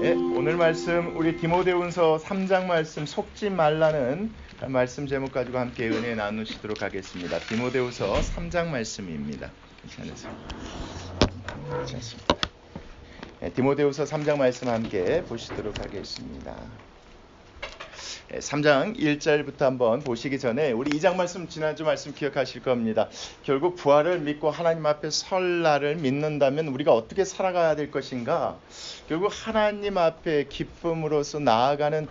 예, 오늘 말씀 우리 디모데후서 3장 말씀 속지 말라는 말씀 제목 가지고 함께 은혜 나누시도록 하겠습니다. 디모데후서 3장 말씀입니다. 괜찮습니다. 예, 디모데후서 3장 말씀 함께 보시도록 하겠습니다. 3장 1절부터 한번 보시기 전에 우리 2장 말씀, 지난주 말씀 기억하실 겁니다. 결국 부활을 믿고 하나님 앞에 설 날을 믿는다면 우리가 어떻게 살아가야 될 것인가? 결국 하나님 앞에 기쁨으로써 나아가는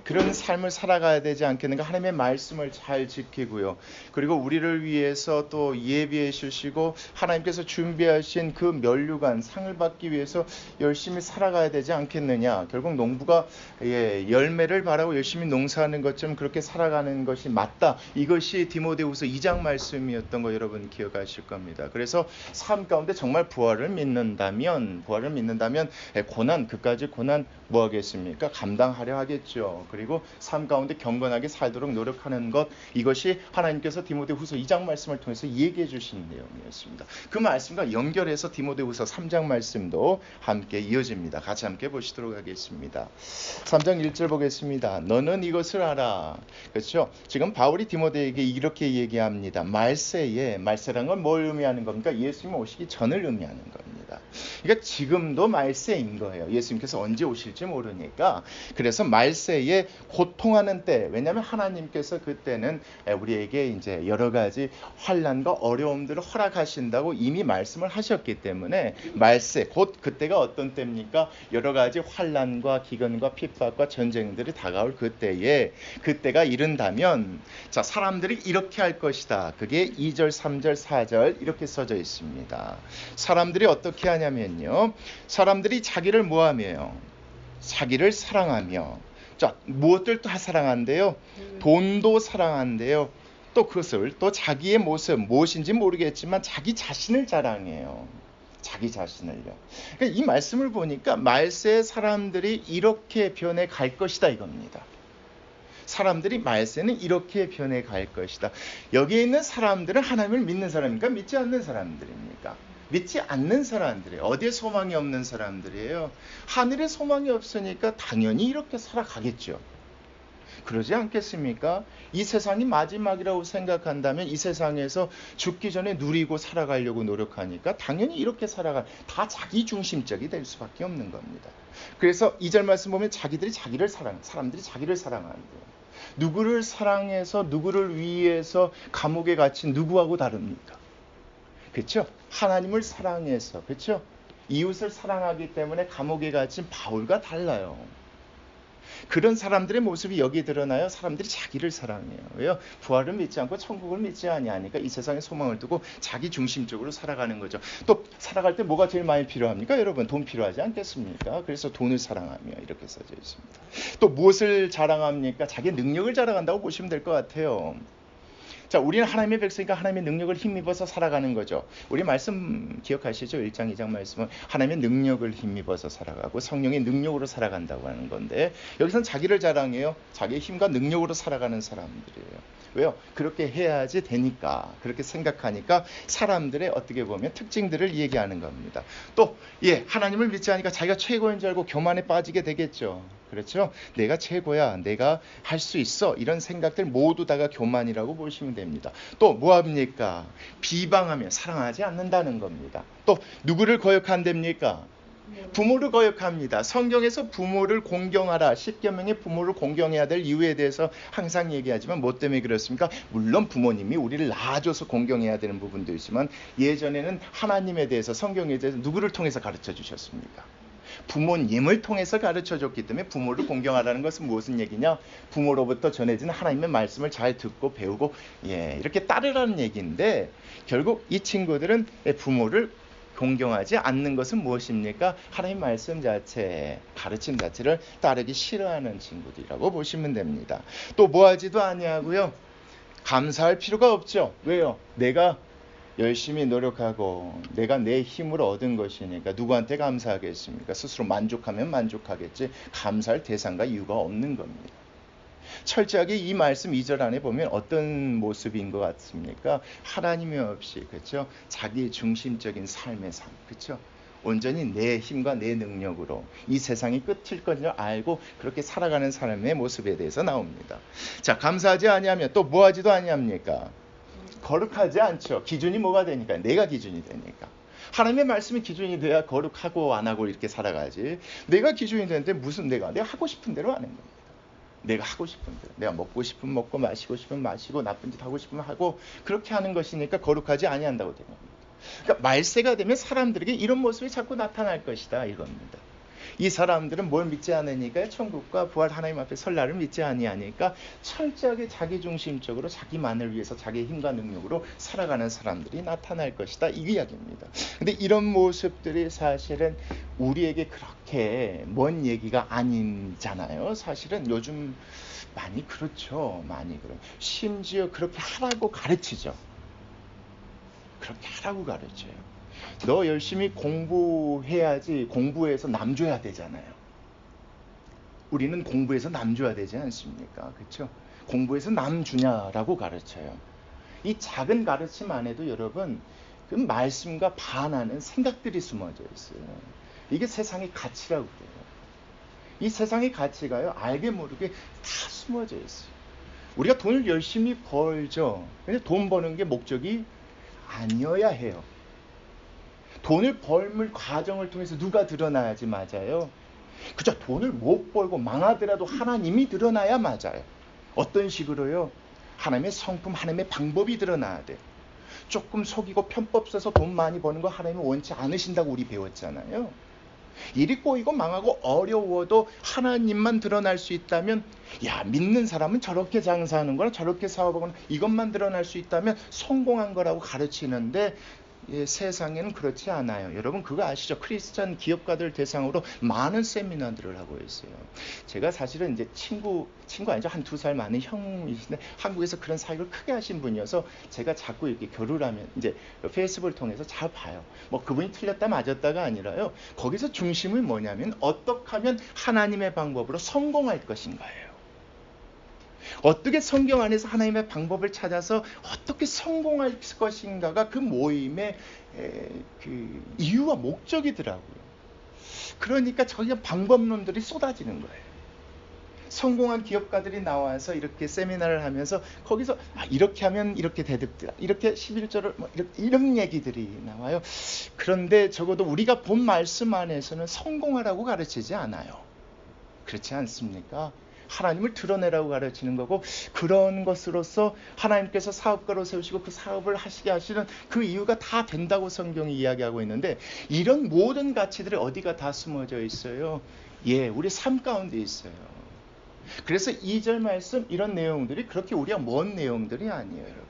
그런 삶을 살아가야 되지 않겠는가? 하나님의 말씀을 잘 지키고요. 그리고 우리를 위해서 또 예비해 주시고 하나님께서 준비하신 그 면류관 상을 받기 위해서 열심히 살아가야 되지 않겠느냐? 결국 농부가 열매를 바라고 열심히 농사하는 것처럼 그렇게 살아가는 것이 맞다. 이것이 디모데후서 2장 말씀이었던 거 여러분 기억하실 겁니다. 그래서 삶 가운데 정말 부활을 믿는다면 고난, 그까지 고난 뭐 하겠습니까? 감당하려 하겠죠. 그리고 삶 가운데 경건하게 살도록 노력하는 것, 이것이 하나님께서 디모데후서 2장 말씀을 통해서 얘기해 주신 내용이었습니다. 그 말씀과 연결해서 디모데후서 3장 말씀도 함께 이어집니다. 같이 함께 보시도록 하겠습니다. 3장 1절 보겠습니다. 너는 이것을 알아. 그렇죠? 지금 바울이 디모데에게 이렇게 얘기합니다. 말세라는 건 뭘 의미하는 겁니까? 예수님 오시기 전을 의미하는 겁니다. 그러니까 지금도 말세인 거예요. 예수님께서 언제 오실지 모르니까. 그래서 말세에 고통하는 때, 왜냐하면 하나님께서 그때는 우리에게 이제 여러 가지 환난과 어려움들을 허락하신다고 이미 말씀을 하셨기 때문에 말세, 곧 그때가 어떤 때입니까? 여러 가지 환난과 기근과 핍박과 전쟁들이 다가올 그때가 이른다면, 자, 사람들이 이렇게 할 것이다. 그게 2절, 3절, 4절 이렇게 써져 있습니다. 사람들이 어떻게 하냐면요, 사람들이 자기를 뭐하며요? 자기를 사랑하며, 자, 무엇들 다 사랑한대요? 돈도 사랑한대요. 또 그것을 또 자기의 모습, 무엇인지 모르겠지만 자기 자신을 자랑해요. 자기 자신을요. 그러니까 이 말씀을 보니까 말세의 사람들이 이렇게 변해갈 것이다 이겁니다. 사람들이 말세는 이렇게 변해갈 것이다. 여기에 있는 사람들은 하나님을 믿는 사람입니까? 믿지 않는 사람들입니까? 믿지 않는 사람들이에요. 어디에 소망이 없는 사람들이에요? 하늘에 소망이 없으니까 당연히 이렇게 살아가겠죠. 그러지 않겠습니까? 이 세상이 마지막이라고 생각한다면 이 세상에서 죽기 전에 누리고 살아가려고 노력하니까 당연히 이렇게 다 자기 중심적이 될 수밖에 없는 겁니다. 그래서 2절 말씀 보면 사람들이 자기를 사랑한대요. 누구를 사랑해서 누구를 위해서 감옥에 갇힌 누구하고 다릅니까? 그렇죠? 하나님을 사랑해서, 그렇죠? 이웃을 사랑하기 때문에 감옥에 갇힌 바울과 달라요. 그런 사람들의 모습이 여기 드러나요. 사람들이 자기를 사랑해요. 왜요? 부활을 믿지 않고 천국을 믿지 아니하니까 이 세상에 소망을 두고 자기 중심적으로 살아가는 거죠. 또 살아갈 때 뭐가 제일 많이 필요합니까? 여러분, 돈 필요하지 않겠습니까? 그래서 돈을 사랑하며 이렇게 써져 있습니다. 또 무엇을 자랑합니까? 자기 능력을 자랑한다고 보시면 될 것 같아요. 자, 우리는 하나님의 백성이니까 하나님의 능력을 힘입어서 살아가는 거죠. 우리 말씀 기억하시죠? 1장 2장 말씀은 하나님의 능력을 힘입어서 살아가고 성령의 능력으로 살아간다고 하는 건데, 여기서는 자기를 자랑해요. 자기의 힘과 능력으로 살아가는 사람들이에요. 왜요? 그렇게 해야지 되니까, 그렇게 생각하니까 사람들의 어떻게 보면 특징들을 얘기하는 겁니다. 또 하나님을 믿지 않으니까 자기가 최고인 줄 알고 교만에 빠지게 되겠죠. 그렇죠? 내가 최고야, 내가 할 수 있어, 이런 생각들 모두 다가 교만이라고 보시면 됩니다. 또 뭐합니까? 비방하며 사랑하지 않는다는 겁니다. 또 누구를 거역한답니까? 부모를 거역합니다. 성경에서 부모를 공경하라, 10계명의 부모를 공경해야 될 이유에 대해서 항상 얘기하지만 뭐 때문에 그렇습니까? 물론 부모님이 우리를 낳아줘서 공경해야 되는 부분도 있지만, 예전에는 하나님에 대해서, 성경에 대해서 누구를 통해서 가르쳐 주셨습니까? 부모님을 통해서 가르쳐줬기 때문에 부모를 공경하라는 것은 무슨 얘기냐? 부모로부터 전해진 하나님의 말씀을 잘 듣고 배우고 이렇게 따르라는 얘기인데, 결국 이 친구들은 부모를 공경하지 않는 것은 무엇입니까? 하나님 말씀 자체, 가르침 자체를 따르기 싫어하는 친구들이라고 보시면 됩니다. 또 뭐하지도 아니하고요, 감사할 필요가 없죠. 왜요? 내가 열심히 노력하고 내가 내 힘으로 얻은 것이니까 누구한테 감사하겠습니까? 스스로 만족하면 만족하겠지, 감사할 대상과 이유가 없는 겁니다. 철저하게 이 말씀 2절 안에 보면 어떤 모습인 것 같습니까? 하나님이 없이, 그렇죠? 자기 중심적인 삶의 삶, 그렇죠? 온전히 내 힘과 내 능력으로 이 세상이 끝일 걸 알고 그렇게 살아가는 사람의 모습에 대해서 나옵니다. 자, 감사하지 아니하면 또 뭐 하지도 아니합니까? 거룩하지 않죠. 기준이 뭐가 되니까? 내가 기준이 되니까. 하나님의 말씀이 기준이 돼야 거룩하고 안 하고 이렇게 살아가지. 내가 기준이 되는데 무슨 내가 하고 싶은 대로 하는 겁니다. 내가 하고 싶은 대로. 내가 먹고 싶으면 먹고 마시고 싶으면 마시고 나쁜 짓 하고 싶으면 하고 그렇게 하는 것이니까 거룩하지 아니한다고 되는 겁니다. 그러니까 말세가 되면 사람들에게 이런 모습이 자꾸 나타날 것이다 이겁니다. 이 사람들은 뭘 믿지 않으니까 천국과 부활 하나님 앞에 설 날을 믿지 아니하니까 철저하게 자기중심적으로 자기만을 위해서 자기의 힘과 능력으로 살아가는 사람들이 나타날 것이다 이 이야기입니다. 근데 이런 모습들이 사실은 우리에게 그렇게 먼 얘기가 아니잖아요. 사실은 요즘 많이 그렇죠. 많이 그래요. 심지어 그렇게 하라고 가르치죠. 그렇게 하라고 가르쳐요. 너 열심히 공부해야지 공부해서 남 줘야 되잖아요. 우리는 공부해서 남 줘야 되지 않습니까? 그렇죠? 공부해서 남 주냐라고 가르쳐요. 이 작은 가르침 안에도 여러분 그 말씀과 반하는 생각들이 숨어져 있어요. 이게 세상의 가치라고 그래요. 이 세상의 가치가요. 알게 모르게 다 숨어져 있어요. 우리가 돈을 열심히 벌죠. 근데 돈 버는 게 목적이 아니어야 해요. 돈을 벌물 과정을 통해서 누가 드러나야지 맞아요. 그죠? 돈을 못 벌고 망하더라도 하나님이 드러나야 맞아요. 어떤 식으로요? 하나님의 성품, 하나님의 방법이 드러나야 돼요. 조금 속이고 편법 써서 돈 많이 버는 거 하나님이 원치 않으신다고 우리 배웠잖아요. 일이 꼬이고 망하고 어려워도 하나님만 드러날 수 있다면, 야, 믿는 사람은 저렇게 장사하는 거나 저렇게 사업하거나 이것만 드러날 수 있다면 성공한 거라고 가르치는데, 세상에는 그렇지 않아요. 여러분 그거 아시죠? 크리스찬 기업가들 대상으로 많은 세미나들을 하고 있어요. 제가 사실은 이제 친구 아니죠? 한 2살 많은 형이신데 한국에서 그런 사역을 크게 하신 분이어서 제가 자꾸 이렇게 교류를 하면 이제 페이스북을 통해서 잘 봐요. 뭐 그분이 틀렸다 맞았다가 아니라요. 거기서 중심은 뭐냐면 어떻게 하면 하나님의 방법으로 성공할 것인가예요. 어떻게 성경 안에서 하나님의 방법을 찾아서 어떻게 성공할 것인가가 그 모임의 그 이유와 목적이더라고요. 그러니까 저희가 방법론들이 쏟아지는 거예요. 성공한 기업가들이 나와서 이렇게 세미나를 하면서 거기서 이렇게 하면 이렇게 대득다, 이렇게 11절을 이런 얘기들이 나와요. 그런데 적어도 우리가 본 말씀 안에서는 성공하라고 가르치지 않아요. 그렇지 않습니까? 하나님을 드러내라고 가르치는 거고, 그런 것으로서 하나님께서 사업가로 세우시고 그 사업을 하시게 하시는 그 이유가 다 된다고 성경이 이야기하고 있는데, 이런 모든 가치들이 어디가 다 숨어져 있어요? 우리 삶 가운데 있어요. 그래서 2절 말씀 이런 내용들이 그렇게 우리가 먼 내용들이 아니에요, 여러분.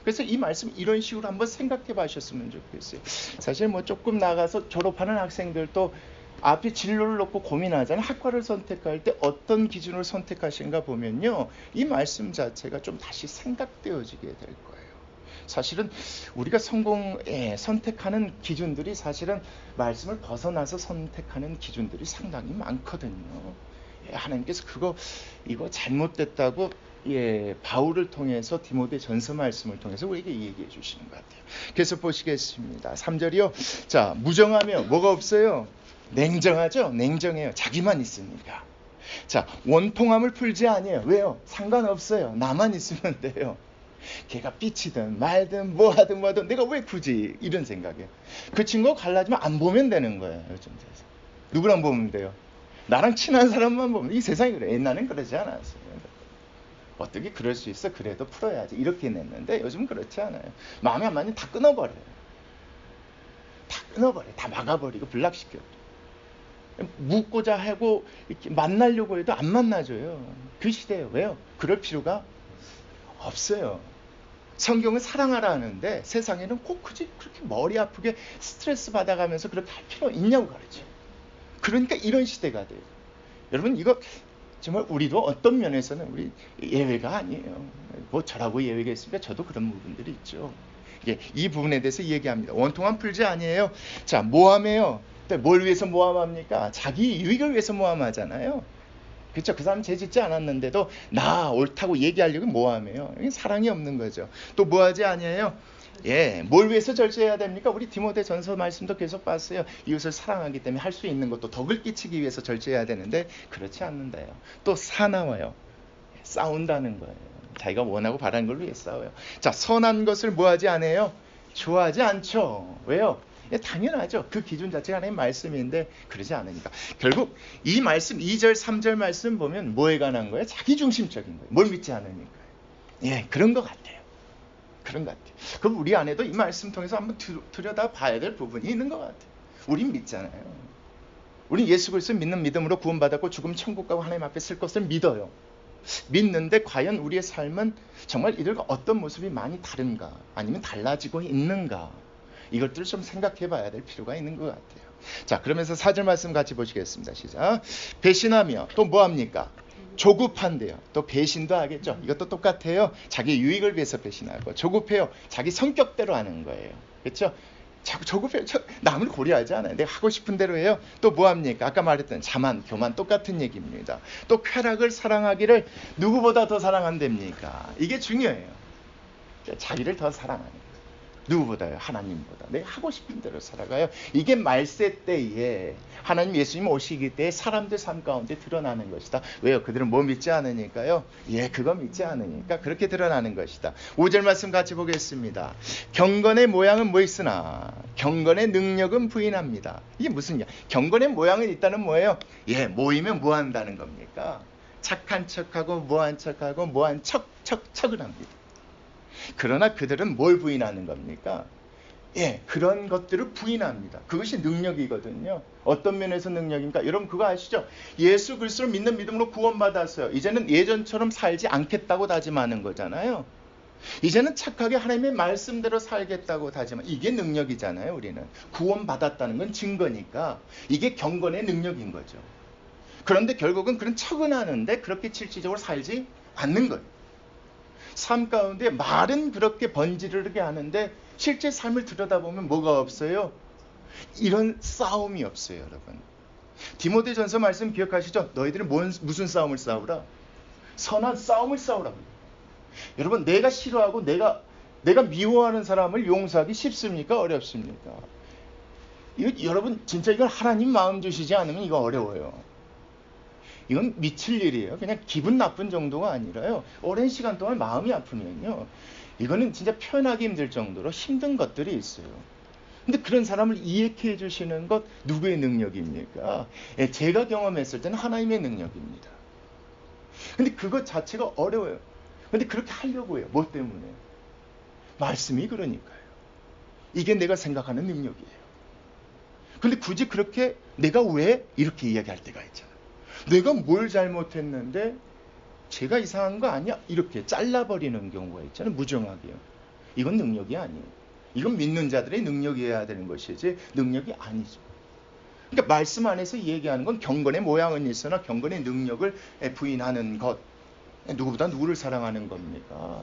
그래서 이 말씀 이런 식으로 한번 생각해 보셨으면 좋겠어요. 사실 뭐 조금 나가서 졸업하는 학생들도 앞에 진로를 놓고 고민하잖아요. 학과를 선택할 때 어떤 기준을 선택하신가 보면요, 이 말씀 자체가 좀 다시 생각되어지게 될 거예요. 사실은 우리가 선택하는 기준들이 사실은 말씀을 벗어나서 선택하는 기준들이 상당히 많거든요. 하나님께서 이거 잘못됐다고 바울을 통해서 디모데 전서 말씀을 통해서 우리에게 얘기해 주시는 것 같아요. 그래서 보시겠습니다. 3절이요. 자, 무정하며 뭐가 없어요? 냉정하죠? 냉정해요. 자기만 있으니까. 자, 원통함을 풀지 아니에요. 왜요? 상관없어요. 나만 있으면 돼요. 걔가 삐치든 말든 뭐하든 내가 왜 굳이 이런 생각이에요. 그 친구가 갈라지면 안 보면 되는 거예요. 요즘 세상. 누구랑 보면 돼요? 나랑 친한 사람만 보면. 이 세상이 그래. 옛날엔 그러지 않았어요. 어떻게 그럴 수 있어? 그래도 풀어야지. 이렇게 냈는데 요즘은 그렇지 않아요. 마음에 안 맞으면 다 끊어버려요. 다 막아버리고 블락시켜요. 묻고자 하고 이렇게 만나려고 해도 안 만나줘요. 그 시대예요. 왜요? 그럴 필요가 없어요. 성경은 사랑하라 하는데 세상에는 꼭 굳이 그렇게 머리 아프게 스트레스 받아가면서 그렇게 할 필요 있냐고 가르쳐요. 그러니까 이런 시대가 돼요. 여러분 이거 정말 우리도 어떤 면에서는 우리 예외가 아니에요. 뭐 저라고 예외가 있으니까 저도 그런 부분들이 있죠. 이 부분에 대해서 얘기합니다. 원통함 풀지 아니에요. 자, 모함해요. 뭘 위해서 모함합니까? 자기 유익을 위해서 모함하잖아요. 그렇죠? 그 사람 죄 짓지 않았는데도 나 옳다고 얘기하려고 모함해요. 이게 사랑이 없는 거죠. 또 뭐하지 아니에요? 예, 뭘 위해서 절제해야 됩니까? 우리 디모데전서 말씀도 계속 봤어요. 이웃을 사랑하기 때문에 할 수 있는 것도 덕을 끼치기 위해서 절제해야 되는데 그렇지 않는다요. 또 사나워요. 싸운다는 거예요. 자기가 원하고 바라는 걸 위해 싸워요. 자, 선한 것을 뭐하지 않아요? 좋아하지 않죠. 왜요? 예, 당연하죠. 그 기준 자체가 하나님 말씀인데 그러지 않으니까. 결국 이 말씀 2절 3절 말씀 보면 뭐에 관한 거예요? 자기중심적인 거예요. 뭘 믿지 않으니까. 예, 그런 것 같아요. 그런 것 같아요. 그럼 우리 안에도 이 말씀 통해서 한번 들여다 봐야 될 부분이 있는 것 같아요. 우린 믿잖아요. 우린 예수 그리스도 믿는 믿음으로 구원받았고 죽음 천국 가고 하나님 앞에 쓸 것을 믿어요. 믿는데 과연 우리의 삶은 정말 이들과 어떤 모습이 많이 다른가, 아니면 달라지고 있는가, 이것들을 좀 생각해 봐야 될 필요가 있는 것 같아요. 자, 그러면서 4절 말씀 같이 보시겠습니다. 시작. 배신하며 또 뭐합니까? 조급한데요. 또 배신도 하겠죠. 이것도 똑같아요. 자기 유익을 위해서 배신하고, 조급해요. 자기 성격대로 하는 거예요. 그렇죠? 자꾸 조급해요. 남을 고려하지 않아요. 내가 하고 싶은 대로 해요. 또 뭐합니까? 아까 말했던 자만, 교만 똑같은 얘기입니다. 또 쾌락을 사랑하기를 누구보다 더 사랑한답니까? 이게 중요해요. 자기를 더 사랑하는 거예요. 누구보다요? 하나님보다. 내가 하고 싶은 대로 살아가요. 이게 말세 때에 하나님 예수님 오시기 때에 사람들 삶 가운데 드러나는 것이다. 왜요? 그들은 뭐 믿지 않으니까요. 예, 그거 믿지 않으니까 그렇게 드러나는 것이다. 5절 말씀 같이 보겠습니다. 경건의 모양은 뭐 있으나 경건의 능력은 부인합니다. 이게 무슨 야? 경건의 모양은 있다는 뭐예요? 예, 모이면 뭐 한다는 겁니까? 착한 척하고 뭐한 척하고 뭐한 척을 합니다. 그러나 그들은 뭘 부인하는 겁니까? 예, 그런 것들을 부인합니다. 그것이 능력이거든요. 어떤 면에서 능력입니까? 여러분 그거 아시죠? 예수 그리스도를 믿는 믿음으로 구원받았어요. 이제는 예전처럼 살지 않겠다고 다짐하는 거잖아요. 이제는 착하게 하나님의 말씀대로 살겠다고 다짐하는, 이게 능력이잖아요. 우리는 구원받았다는 건 증거니까 이게 경건의 능력인 거죠. 그런데 결국은 그런 척은 하는데 그렇게 실질적으로 살지 않는 거예요. 삶 가운데 말은 그렇게 번지르르게 하는데 실제 삶을 들여다보면 뭐가 없어요? 이런 싸움이 없어요, 여러분. 디모데전서 말씀 기억하시죠? 너희들은 무슨 싸움을 싸우라? 선한 싸움을 싸우라고. 여러분, 내가 싫어하고 내가 미워하는 사람을 용서하기 쉽습니까? 어렵습니까? 여러분 진짜 이건 하나님 마음 주시지 않으면 이거 어려워요. 이건 미칠 일이에요. 그냥 기분 나쁜 정도가 아니라요. 오랜 시간 동안 마음이 아프면요. 이거는 진짜 표현하기 힘들 정도로 힘든 것들이 있어요. 근데 그런 사람을 이해해 주시는 것 누구의 능력입니까? 예, 제가 경험했을 때는 하나님의 능력입니다. 근데 그것 자체가 어려워요. 근데 그렇게 하려고 해요. 뭐 때문에? 말씀이 그러니까요. 이게 내가 생각하는 능력이에요. 근데 굳이 그렇게 내가 왜 이렇게 이야기할 때가 있잖아요. 내가 뭘 잘못했는데 제가 이상한 거 아니야? 이렇게 잘라버리는 경우가 있잖아요. 무정하게요. 이건 능력이 아니에요. 이건 믿는 자들의 능력이어야 되는 것이지 능력이 아니죠. 그러니까 말씀 안에서 얘기하는 건 경건의 모양은 있으나 경건의 능력을 부인하는 것. 누구보다 누구를 사랑하는 겁니까?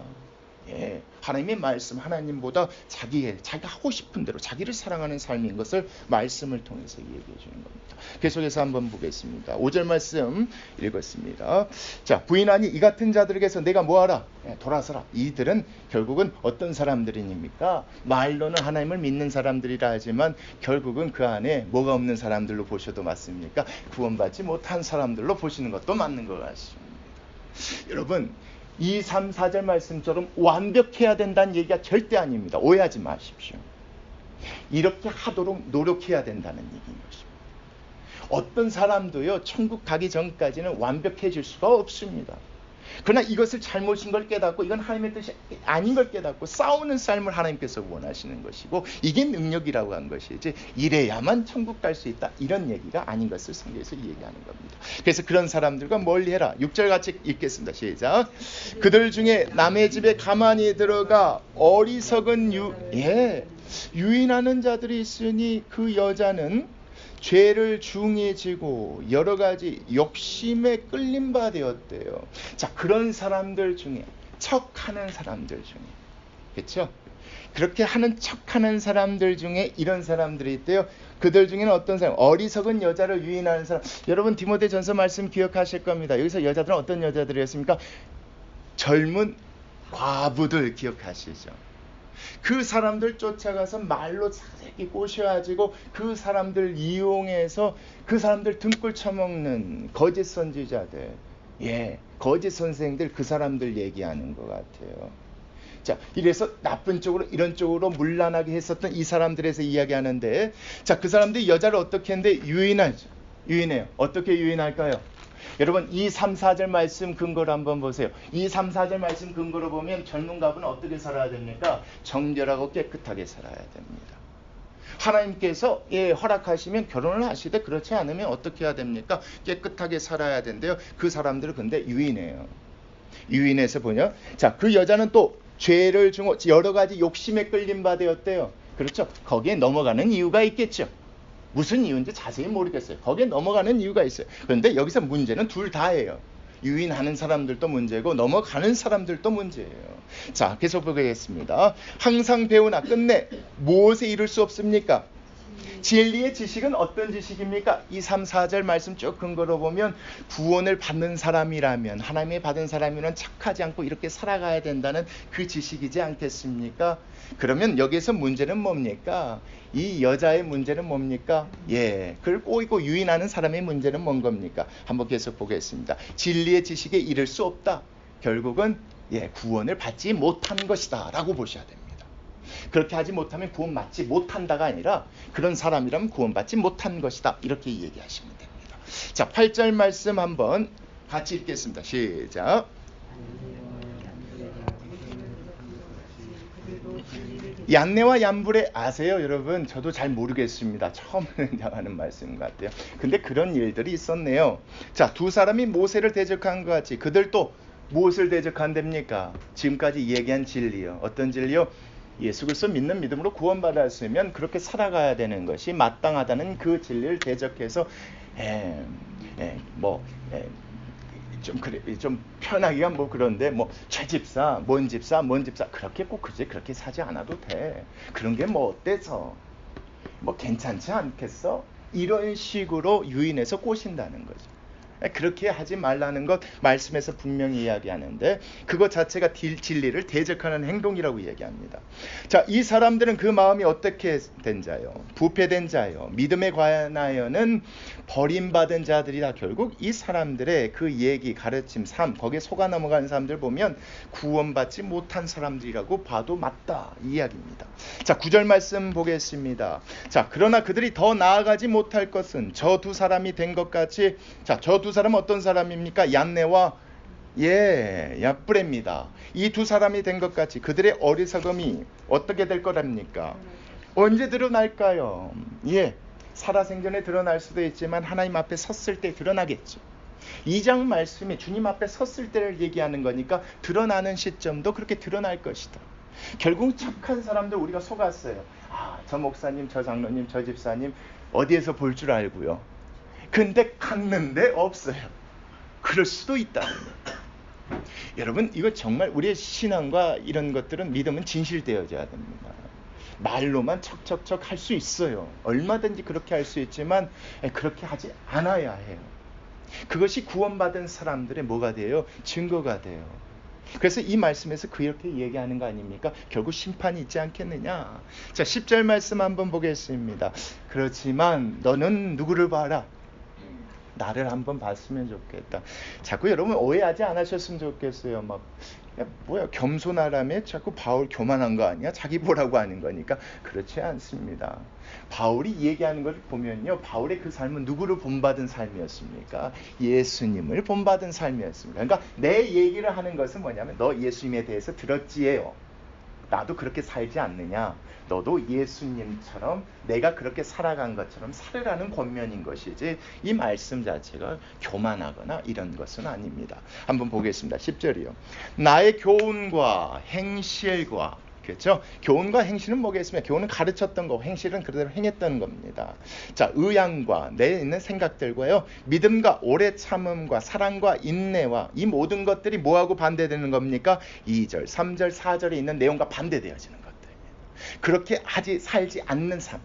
예, 하나님의 말씀, 하나님보다 자기가 하고 싶은 대로 자기를 사랑하는 삶인 것을 말씀을 통해서 얘기해 주는 겁니다. 계속해서 한번 보겠습니다. 5절 말씀 읽었습니다. 자, 부인하니 이 같은 자들에게서 내가 뭐하라? 돌아서라. 이들은 결국은 어떤 사람들입니까? 말로는 하나님을 믿는 사람들이라 하지만 결국은 그 안에 뭐가 없는 사람들로 보셔도 맞습니까? 구원받지 못한 사람들로 보시는 것도 맞는 것 같습니다. 여러분, 2, 3, 4절 말씀처럼 완벽해야 된다는 얘기가 절대 아닙니다. 오해하지 마십시오. 이렇게 하도록 노력해야 된다는 얘기인 것입니다. 어떤 사람도요, 천국 가기 전까지는 완벽해질 수가 없습니다. 그러나 이것을 잘못인 걸 깨닫고 이건 하나님의 뜻이 아닌 걸 깨닫고 싸우는 삶을 하나님께서 원하시는 것이고 이게 능력이라고 한 것이지 이래야만 천국 갈 수 있다 이런 얘기가 아닌 것을 성경에서 얘기하는 겁니다. 그래서 그런 사람들과 멀리해라. 6절 같이 읽겠습니다. 시작. 그들 중에 남의 집에 가만히 들어가 어리석은 유인하는 자들이 있으니 그 여자는 죄를 중히 지고 여러 가지 욕심에 끌림 바 되었대요. 자, 그런 사람들 중에 척하는 사람들 중에, 그렇죠? 그렇게 하는 척하는 사람들 중에 이런 사람들이 있대요. 그들 중에는 어떤 사람? 어리석은 여자를 유인하는 사람. 여러분 디모데전서 말씀 기억하실 겁니다. 여기서 여자들은 어떤 여자들이었습니까? 젊은 과부들 기억하시죠? 그 사람들 쫓아가서 말로 자세히 꼬셔가지고 그 사람들 이용해서 그 사람들 등골 쳐먹는 거짓 선지자들, 거짓 선생들, 그 사람들 얘기하는 것 같아요. 자, 이래서 나쁜 쪽으로 이런 쪽으로 문란하게 했었던 이 사람들에서 이야기하는데, 자, 그 사람들이 여자를 어떻게 했는데 유인해요. 어떻게 유인할까요? 여러분 2, 3, 4절 말씀 근거로 한번 보세요. 2, 3, 4절 말씀 근거로 보면 젊은 가부는 어떻게 살아야 됩니까? 정결하고 깨끗하게 살아야 됩니다. 하나님께서 허락하시면 결혼을 하시되 그렇지 않으면 어떻게 해야 됩니까? 깨끗하게 살아야 된대요. 그 사람들을 근데 유인해요. 유인해서 보냐? 자, 그 여자는 또 죄를 중호 여러 가지 욕심에 끌린 바 되었대요. 그렇죠? 거기에 넘어가는 이유가 있겠죠. 무슨 이유인지 자세히 모르겠어요. 거기에 넘어가는 이유가 있어요. 그런데 여기서 문제는 둘 다예요. 유인하는 사람들도 문제고 넘어가는 사람들도 문제예요. 자, 계속 보겠습니다. 항상 배우나 끝내 무엇에 이를 수 없습니까? 진리의 지식은 어떤 지식입니까? 2, 3, 4절 말씀 쭉 근거로 보면 구원을 받는 사람이라면, 하나님의 받은 사람이면 착하지 않고 이렇게 살아가야 된다는 그 지식이지 않겠습니까? 그러면 여기서 문제는 뭡니까? 이 여자의 문제는 뭡니까? 그걸 꼬이고 유인하는 사람의 문제는 뭔 겁니까? 한번 계속 보겠습니다. 진리의 지식에 이를 수 없다. 결국은 구원을 받지 못한 것이다 라고 보셔야 됩니다. 그렇게 하지 못하면 구원받지 못한다가 아니라 그런 사람이라면 구원받지 못한 것이다. 이렇게 얘기하시면 됩니다. 자, 8절 말씀 한번 같이 읽겠습니다. 시작. 얀네와 얀불에 아세요, 여러분? 저도 잘 모르겠습니다. 처음 등장하는 말씀 같아요. 근데 그런 일들이 있었네요. 자, 두 사람이 모세를 대적한 것 같이 그들도 무엇을 대적한답니까? 지금까지 얘기한 진리요. 어떤 진리요? 예수 그리스도 믿는 믿음으로 구원받았으면 그렇게 살아가야 되는 것이 마땅하다는 그 진리를 대적해서 좀 편하기가 뭐 그런데 뭐 최집사, 뭔 집사 그렇게 꼭 그렇게 사지 않아도 돼. 그런 게 뭐 어때서? 뭐 괜찮지 않겠어? 이런 식으로 유인해서 꼬신다는 거죠. 그렇게 하지 말라는 것 말씀에서 분명히 이야기하는데 그것 자체가 진리를 대적하는 행동이라고 얘기합니다. 자, 이 사람들은 그 마음이 어떻게 된 자요? 부패된 자요. 믿음에 관하여는 버림받은 자들이다. 결국 이 사람들의 그 얘기, 가르침, 삶, 거기에 속아 넘어가는 사람들 보면 구원받지 못한 사람들이라고 봐도 맞다. 이 이야기입니다. 자, 9절 말씀 보겠습니다. 자, 그러나 그들이 더 나아가지 못할 것은 저 두 사람이 된 것 같이, 자, 저 두 사람은 어떤 사람입니까? 얀네와 얀불입니다. 이 두 사람이 된 것 같이 그들의 어리석음이 어떻게 될 거랍니까? 언제 드러날까요? 살아생전에 드러날 수도 있지만 하나님 앞에 섰을 때 드러나겠죠. 2장 말씀이 주님 앞에 섰을 때를 얘기하는 거니까 드러나는 시점도 그렇게 드러날 것이다. 결국 착한 사람들 우리가 속았어요. 저 목사님, 저 장로님, 저 집사님 어디에서 볼 줄 알고요. 근데 갔는데 없어요. 그럴 수도 있다. 여러분, 이거 정말 우리의 신앙과 이런 것들은 믿음은 진실되어져야 됩니다. 말로만 척척척 할 수 있어요. 얼마든지 그렇게 할 수 있지만 그렇게 하지 않아야 해요. 그것이 구원받은 사람들의 뭐가 돼요? 증거가 돼요. 그래서 이 말씀에서 그렇게 얘기하는 거 아닙니까? 결국 심판이 있지 않겠느냐. 자, 10절 말씀 한번 보겠습니다. 그렇지만 너는 누구를 봐라? 나를 한번 봤으면 좋겠다. 자꾸 여러분 오해하지 않으셨으면 좋겠어요. 겸손하라며 자꾸 바울 교만한 거 아니야? 자기 보라고 하는 거니까. 그렇지 않습니다. 바울이 얘기하는 걸 보면요, 바울의 그 삶은 누구를 본받은 삶이었습니까? 예수님을 본받은 삶이었습니다. 그러니까 내 얘기를 하는 것은 뭐냐면 너 예수님에 대해서 들었지예요. 나도 그렇게 살지 않느냐? 너도 예수님처럼 내가 그렇게 살아간 것처럼 살으라는 권면인 것이지 이 말씀 자체가 교만하거나 이런 것은 아닙니다. 한번 보겠습니다. 10절이요. 나의 교훈과 행실과, 그렇죠? 교훈과 행실은 뭐겠습니까? 교훈은 가르쳤던 거, 행실은 그대로 행했던 겁니다. 자, 의향과 내 있는 생각들과요, 믿음과 오래 참음과 사랑과 인내와 이 모든 것들이 뭐하고 반대되는 겁니까? 2절, 3절, 4절에 있는 내용과 반대되어지는 것들입니다. 그렇게 살지 않는 삶,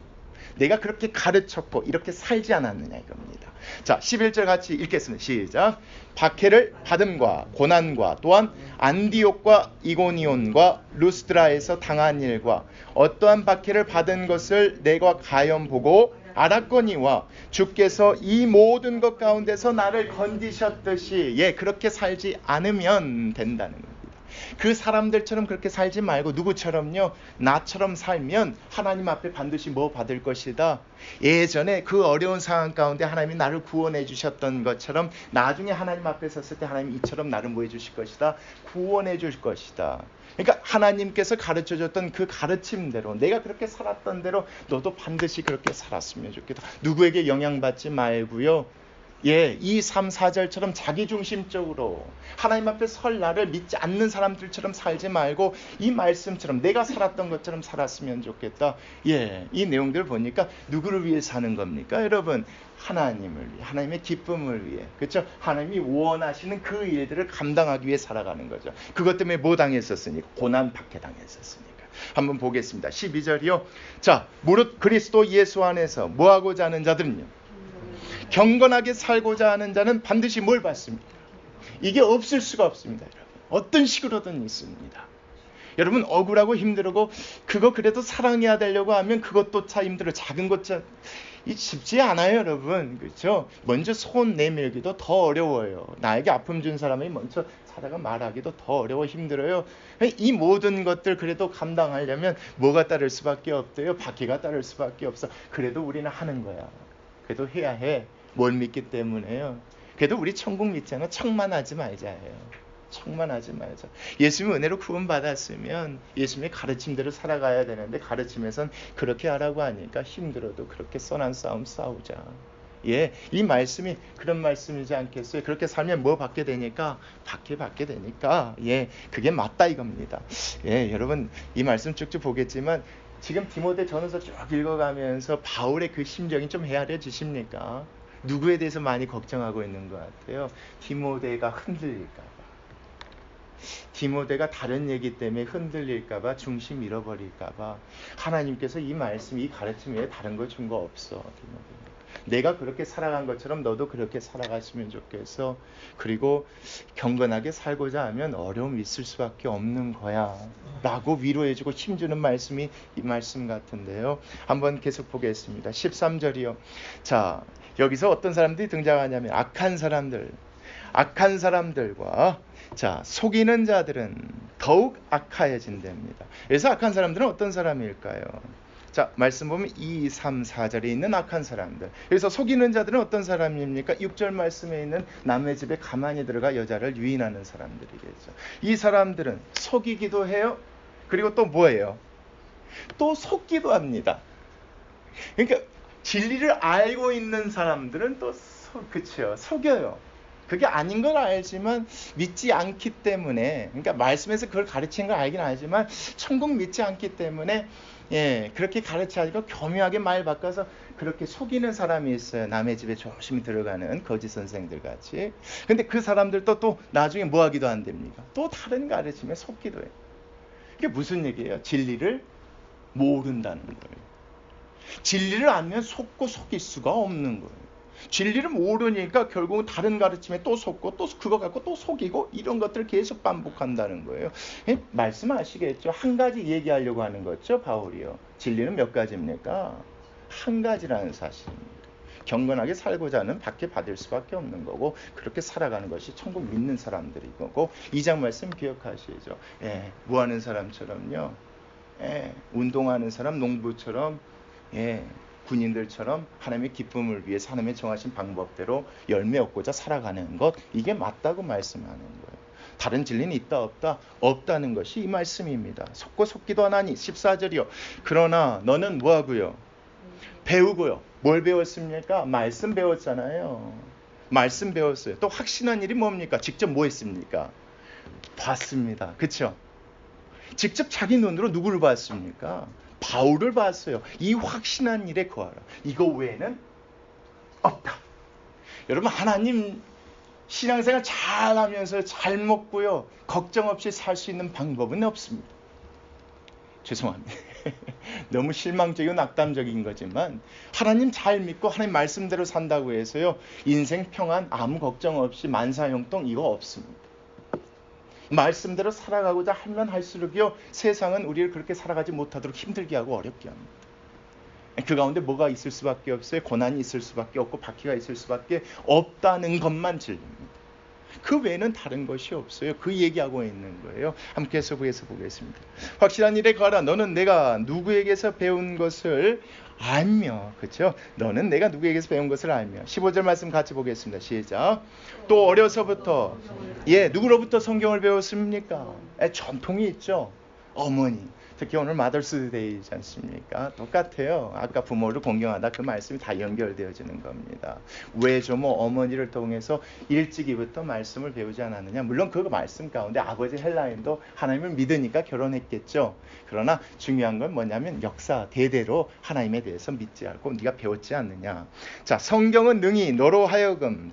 내가 그렇게 가르쳤고 이렇게 살지 않았느냐 이겁니다. 자, 11절 같이 읽겠습니다. 시작. 박해를 받음과 고난과 또한 안디옥과 이고니온과 루스드라에서 당한 일과 어떠한 박해를 받은 것을 내가 가염 보고 알았거니와 주께서 이 모든 것 가운데서 나를 건지셨듯이 그렇게 살지 않으면 된다는 겁니다. 그 사람들처럼 그렇게 살지 말고 누구처럼요? 나처럼 살면 하나님 앞에 반드시 뭐 받을 것이다. 예전에 그 어려운 상황 가운데 하나님이 나를 구원해 주셨던 것처럼 나중에 하나님 앞에 섰을 때 하나님이 이처럼 나를 뭐 해주실 것이다? 구원해 줄 것이다. 그러니까 하나님께서 가르쳐줬던 그 가르침대로 내가 그렇게 살았던 대로 너도 반드시 그렇게 살았으면 좋겠다. 누구에게 영향받지 말고요. 2, 3, 4절처럼 자기중심적으로 하나님 앞에 설 나를 믿지 않는 사람들처럼 살지 말고 이 말씀처럼 내가 살았던 것처럼 살았으면 좋겠다. 이 내용들을 보니까 누구를 위해 사는 겁니까? 여러분, 하나님을 위해, 하나님의 기쁨을 위해, 그렇죠? 하나님이 원하시는 그 일들을 감당하기 위해 살아가는 거죠. 그것 때문에 뭐 당했었으니까? 고난 박해 당했었으니까. 한번 보겠습니다. 12절이요. 자, 무릇 그리스도 예수 안에서 뭐하고자 하는 자들은요? 경건하게 살고자 하는 자는 반드시 뭘 받습니까? 이게 없을 수가 없습니다. 여러분. 어떤 식으로든 있습니다. 여러분, 억울하고 힘들고 그거 그래도 사랑해야 되려고 하면 그것도 참 힘들어요. 작은 것도 쉽지 않아요, 여러분. 그렇죠? 먼저 손 내밀기도 더 어려워요. 나에게 아픔 준 사람이 먼저 살아가 말하기도 더 어려워, 힘들어요. 이 모든 것들 그래도 감당하려면 뭐가 따를 수밖에 없대요? 박해가 따를 수밖에 없어. 그래도 우리는 하는 거야. 그래도 해야 해. 뭘 믿기 때문에요. 그래도 우리 천국 믿잖아. 척만하지 말자 해요. 척만하지 말자. 예수님 은혜로 구원받았으면 예수님의 가르침대로 살아가야 되는데 가르침에선 그렇게 하라고 하니까 힘들어도 그렇게 선한 싸움 싸우자. 이 말씀이 그런 말씀이지 않겠어요? 그렇게 살면 뭐 받게 되니까? 받게 되니까. 그게 맞다 이겁니다. 여러분, 이 말씀 쭉쭉 보겠지만 지금 디모데 전서 쭉 읽어가면서 바울의 그 심정이 좀 헤아려지십니까? 누구에 대해서 많이 걱정하고 있는 것 같아요? 디모데가 흔들릴까 봐. 디모데가 다른 얘기 때문에 흔들릴까 봐, 중심 잃어버릴까 봐. 하나님께서 이 말씀, 이 가르침 외에 다른 거 준 거 없어, 디모데. 내가 그렇게 살아간 것처럼 너도 그렇게 살아갔으면 좋겠어. 그리고 경건하게 살고자 하면 어려움이 있을 수밖에 없는 거야 라고 위로해주고 힘주는 말씀이 이 말씀 같은데요. 한번 계속 보겠습니다. 13절이요. 자, 여기서 어떤 사람들이 등장하냐면 악한 사람들과 자, 속이는 자들은 더욱 악하여진답니다. 그래서 악한 사람들은 어떤 사람일까요? 자, 말씀 보면 2, 3, 4절에 있는 악한 사람들. 그래서 속이는 자들은 어떤 사람입니까? 6절 말씀에 있는 남의 집에 가만히 들어가 여자를 유인하는 사람들이겠죠. 이 사람들은 속이기도 해요. 그리고 또 뭐예요? 또 속기도 합니다. 그러니까 진리를 알고 있는 사람들은 또 그쵸, 속여요. 그게 아닌 걸 알지만 믿지 않기 때문에, 그러니까 말씀에서 그걸 가르치는 걸 알긴 알지만 천국 믿지 않기 때문에 그렇게 가르치고 교묘하게 말 바꿔서 그렇게 속이는 사람이 있어요. 남의 집에 조심히 들어가는 거짓 선생들 같이. 근데 그 사람들도 또 나중에 뭐 하기도 한답니까? 또 다른 가르침에 속기도 해요. 이게 무슨 얘기예요? 진리를 모른다는 거예요. 진리를 알면 속고 속일 수가 없는 거예요. 진리를 모르니까 결국은 다른 가르침에 또 속고 또 그거 갖고 또 속이고 이런 것들을 계속 반복한다는 거예요. 말씀하시겠죠. 한 가지 얘기하려고 하는 거죠, 바울이요. 진리는 몇 가지입니까? 한 가지라는 사실입니다. 경건하게 살고자 하는 박해 받을 수밖에 없는 거고 그렇게 살아가는 것이 천국 믿는 사람들이 거고 2장 말씀 기억하시죠. 뭐 하는 사람처럼요. 운동하는 사람, 농부처럼 군인들처럼 하나님의 기쁨을 위해 하나님의 정하신 방법대로 열매 얻고자 살아가는 것, 이게 맞다고 말씀하는 거예요. 다른 진리는 있다 없다? 없다는 것이 이 말씀입니다. 속고 속기도 하나니 14절이요. 그러나 너는 뭐하고요? 배우고요. 뭘 배웠습니까? 말씀 배웠잖아요. 말씀 배웠어요. 또 확신한 일이 뭡니까? 직접 뭐 했습니까? 봤습니다. 그렇죠? 직접 자기 눈으로 누구를 봤습니까? 바울을 봤어요. 이 확신한 일에 거하라. 이거 외에는 없다. 여러분, 하나님 신앙생활 잘 하면서 잘 먹고요, 걱정 없이 살 수 있는 방법은 없습니다. 죄송합니다. 너무 실망적이고 낙담적인 거지만 하나님 잘 믿고 하나님 말씀대로 산다고 해서요 인생 평안 아무 걱정 없이 만사형통 이거 없습니다. 말씀대로 살아가고자 하면 할수록요 세상은 우리를 그렇게 살아가지 못하도록 힘들게 하고 어렵게 합니다. 그 가운데 뭐가 있을 수밖에 없어요. 고난이 있을 수밖에 없고 박해가 있을 수밖에 없다는 것만 진리입니다. 그 외에는 다른 것이 없어요. 그 얘기하고 있는 거예요. 함께 해서 보겠습니다. 확실한 일에 거하라. 너는 내가 누구에게서 배운 것을 알며, 그렇죠? 너는 내가 누구에게서 배운 것을 알며. 15절 말씀 같이 보겠습니다. 시작. 또 어려서부터 누구로부터 성경을 배웠습니까? 전통이 있죠. 어머니. 특히 오늘 마더스데이지 않습니까? 똑같아요. 아까 부모를 공경하다 그 말씀이 다 연결되어지는 겁니다. 외조모 어머니를 통해서 일찍이부터 말씀을 배우지 않았느냐? 물론 그 말씀 가운데 아버지 헬라인도 하나님을 믿으니까 결혼했겠죠. 그러나 중요한 건 뭐냐면 역사 대대로 하나님에 대해서 믿지 않고 네가 배웠지 않느냐? 자, 성경은 능히 너로 하여금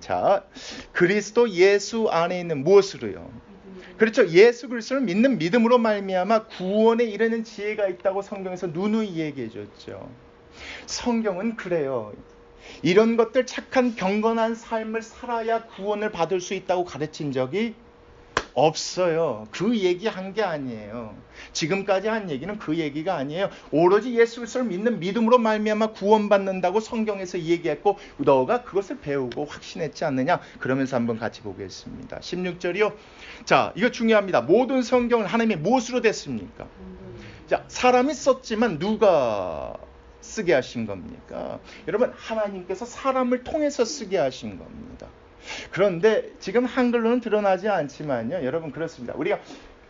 그리스도 예수 안에 있는 무엇으로요? 그렇죠. 예수 그리스도를 믿는 믿음으로 말미암아 구원에 이르는 지혜가 있다고 성경에서 누누이 얘기해 줬죠. 성경은 그래요. 이런 것들 착한 경건한 삶을 살아야 구원을 받을 수 있다고 가르친 적이 없어요. 그 얘기한 게 아니에요. 지금까지 한 얘기는 그 얘기가 아니에요. 오로지 예수 그리스도를 믿는 믿음으로 말미암아 구원받는다고 성경에서 얘기했고 너가 그것을 배우고 확신했지 않느냐? 그러면서 한번 같이 보겠습니다. 16절이요. 자, 이거 중요합니다. 모든 성경은 하나님의 무엇으로 됐습니까? 자, 사람이 썼지만 누가 쓰게 하신 겁니까? 여러분, 하나님께서 사람을 통해서 쓰게 하신 겁니다. 그런데 지금 한글로는 드러나지 않지만요. 여러분 그렇습니다. 우리가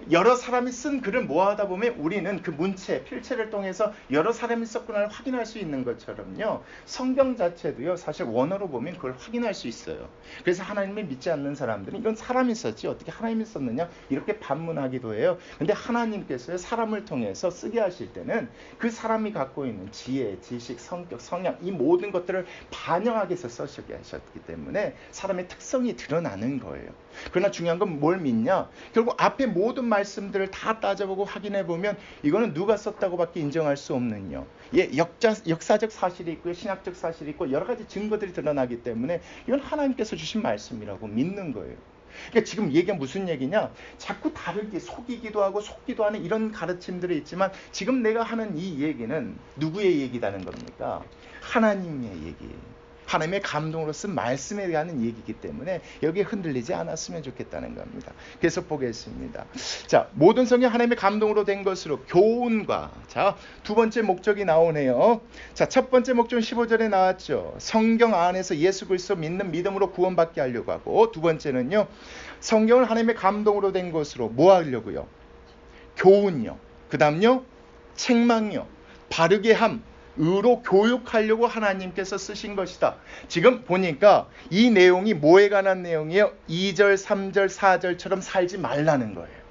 여러 사람이 쓴 글을 모아다 보면 우리는 그 문체, 필체를 통해서 여러 사람이 썼구나를 확인할 수 있는 것처럼요. 성경 자체도요. 사실 원어로 보면 그걸 확인할 수 있어요. 그래서 하나님을 믿지 않는 사람들은 이건 사람이 썼지 어떻게 하나님이 썼느냐 이렇게 반문하기도 해요. 근데 하나님께서 사람을 통해서 쓰게 하실 때는 그 사람이 갖고 있는 지혜, 지식, 성격, 성향 이 모든 것들을 반영하기 위해서 쓰시게 하셨기 때문에 사람의 특성이 드러나는 거예요. 그러나 중요한 건 뭘 믿냐? 결국 앞에 모든 말씀들을 다 따져보고 확인해 보면 이거는 누가 썼다고밖에 인정할 수 없는요. 역사적 사실이 있고요, 신학적 사실이 있고 여러 가지 증거들이 드러나기 때문에 이건 하나님께서 주신 말씀이라고 믿는 거예요. 그러니까 지금 얘기가 무슨 얘기냐? 자꾸 다르게 속이기도 하고 속기도 하는 이런 가르침들이 있지만 지금 내가 하는 이 얘기는 누구의 얘기라는 겁니까? 하나님의 얘기예요. 하나님의 감동으로 쓴 말씀에 대한 얘기이기 때문에 여기에 흔들리지 않았으면 좋겠다는 겁니다. 계속 보겠습니다. 자, 모든 성경 하나님의 감동으로 된 것으로 교훈과 자, 두 번째 목적이 나오네요. 자, 첫 번째 목적은 15절에 나왔죠. 성경 안에서 예수 그리스도 믿는 믿음으로 구원받게 하려고 하고 두 번째는요. 성경을 하나님의 감동으로 된 것으로 뭐 하려고요? 교훈요. 그 다음요. 책망요. 바르게 함. 의로 교육하려고 하나님께서 쓰신 것이다. 지금 보니까 이 내용이 뭐에 관한 내용이에요? 2절, 3절, 4절처럼 살지 말라는 거예요.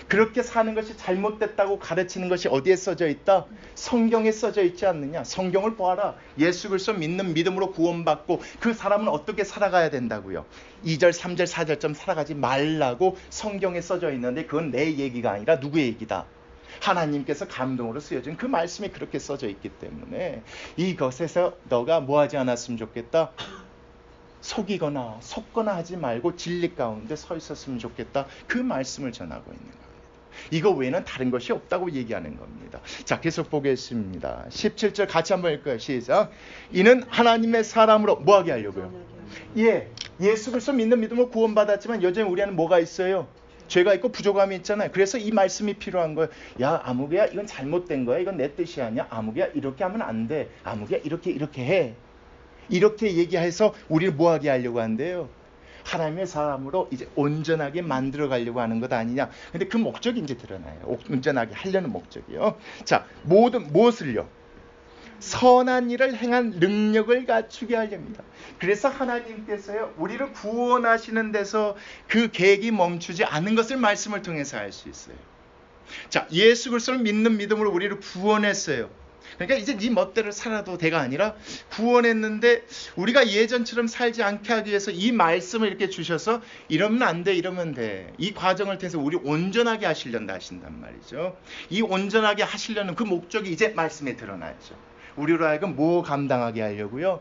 그렇게 사는 것이 잘못됐다고 가르치는 것이 어디에 써져 있다? 성경에 써져 있지 않느냐? 성경을 보아라. 예수 그리스도 믿는 믿음으로 구원받고 그 사람은 어떻게 살아가야 된다고요? 2절, 3절, 4절처럼 살아가지 말라고 성경에 써져 있는데 그건 내 얘기가 아니라 누구의 얘기다? 하나님께서 감동으로 쓰여진 그 말씀이 그렇게 써져 있기 때문에 이것에서 너가 뭐 하지 않았으면 좋겠다? 속이거나 속거나 하지 말고 진리 가운데 서 있었으면 좋겠다. 그 말씀을 전하고 있는 겁니다. 이거 외에는 다른 것이 없다고 얘기하는 겁니다. 자, 계속 보겠습니다. 17절 같이 한번 읽을까요? 시작. 이는 하나님의 사람으로 뭐 하게 하려고요? 예수 그리스도 믿는 믿음으로 구원받았지만 여전히 우리 안에 뭐가 있어요? 죄가 있고 부족함이 있잖아요. 그래서 이 말씀이 필요한 거예요. 야, 아무개야 이건 잘못된 거야. 이건 내 뜻이 아니야. 아무개야 이렇게 하면 안 돼. 아무개야 이렇게 해. 이렇게 얘기해서 우리를 뭐하게 하려고 한대요? 하나님의 사람으로 이제 온전하게 만들어 가려고 하는 것 아니냐. 근데 그 목적이 이제 드러나요. 온전하게 하려는 목적이요. 자, 무엇을요? 선한 일을 행한 능력을 갖추게 하렵니다. 그래서 하나님께서요 우리를 구원하시는 데서 그 계획이 멈추지 않는 것을 말씀을 통해서 알 수 있어요. 자, 예수 그리스도를 믿는 믿음으로 우리를 구원했어요. 그러니까 이제 네 멋대로 살아도 돼가 아니라 구원했는데 우리가 예전처럼 살지 않게 하기 위해서 이 말씀을 이렇게 주셔서 이러면 안 돼, 이러면 돼. 이 과정을 통해서 우리 온전하게 하시려다 하신단 말이죠. 이 온전하게 하시려는 그 목적이 이제 말씀에 드러나죠. 우리로 하여금 뭐 감당하게 하려고요?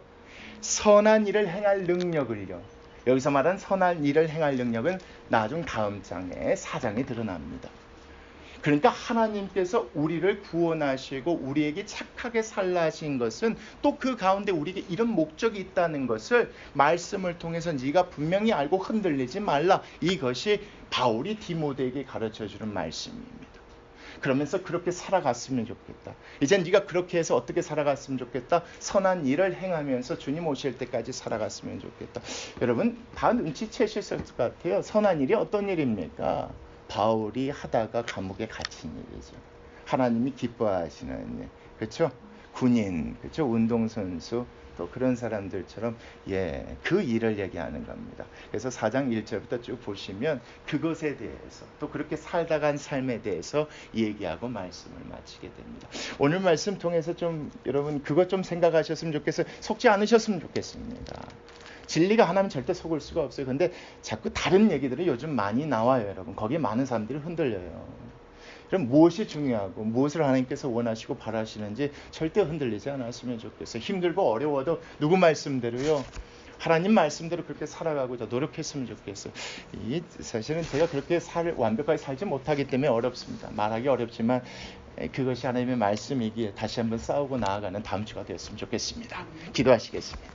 선한 일을 행할 능력을요. 여기서 말한 선한 일을 행할 능력은 나중 다음 장에 4장에 드러납니다. 그러니까 하나님께서 우리를 구원하시고 우리에게 착하게 살라 하신 것은 또 그 가운데 우리에게 이런 목적이 있다는 것을 말씀을 통해서 네가 분명히 알고 흔들리지 말라. 이것이 바울이 디모데에게 가르쳐주는 말씀입니다. 그러면서 그렇게 살아갔으면 좋겠다. 이젠 네가 그렇게 해서 어떻게 살아갔으면 좋겠다. 선한 일을 행하면서 주님 오실 때까지 살아갔으면 좋겠다. 여러분 다 눈치채셨을 것 같아요. 선한 일이 어떤 일입니까? 바울이 하다가 감옥에 갇힌 일이죠. 하나님이 기뻐하시는 일. 그렇죠? 군인, 그렇죠? 운동선수, 또 그런 사람들처럼 그 일을 얘기하는 겁니다. 그래서 4장 1절부터 쭉 보시면 그것에 대해서 또 그렇게 살다가 한 삶에 대해서 얘기하고 말씀을 마치게 됩니다. 오늘 말씀 통해서 좀 여러분 그것 좀 생각하셨으면 좋겠어요. 속지 않으셨으면 좋겠습니다. 진리가 하나면 절대 속을 수가 없어요. 근데 자꾸 다른 얘기들이 요즘 많이 나와요, 여러분. 거기에 많은 사람들이 흔들려요. 그럼 무엇이 중요하고 무엇을 하나님께서 원하시고 바라시는지 절대 흔들리지 않았으면 좋겠어요. 힘들고 어려워도 누구 말씀대로요. 하나님 말씀대로 그렇게 살아가고자 노력했으면 좋겠어요. 사실은 제가 그렇게 완벽하게 살지 못하기 때문에 어렵습니다. 말하기 어렵지만 그것이 하나님의 말씀이기에 다시 한번 싸우고 나아가는 다음 주가 되었으면 좋겠습니다. 기도하시겠습니다.